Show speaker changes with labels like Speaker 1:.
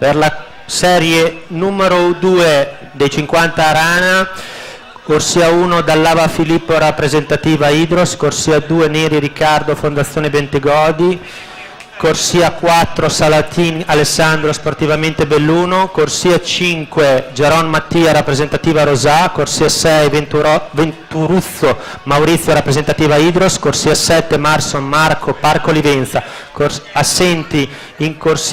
Speaker 1: Per la serie numero 2 dei 50 Arana, corsia 1 Dall'Ava Filippo rappresentativa Idros, corsia 2 Neri Riccardo Fondazione Bentegodi, corsia 4 Salatin Alessandro sportivamente Belluno, corsia 5 Geron Mattia rappresentativa Rosà, corsia 6 Venturuzzo Maurizio rappresentativa Idros, corsia 7 Marson Marco Parco Livenza, assenti in corsia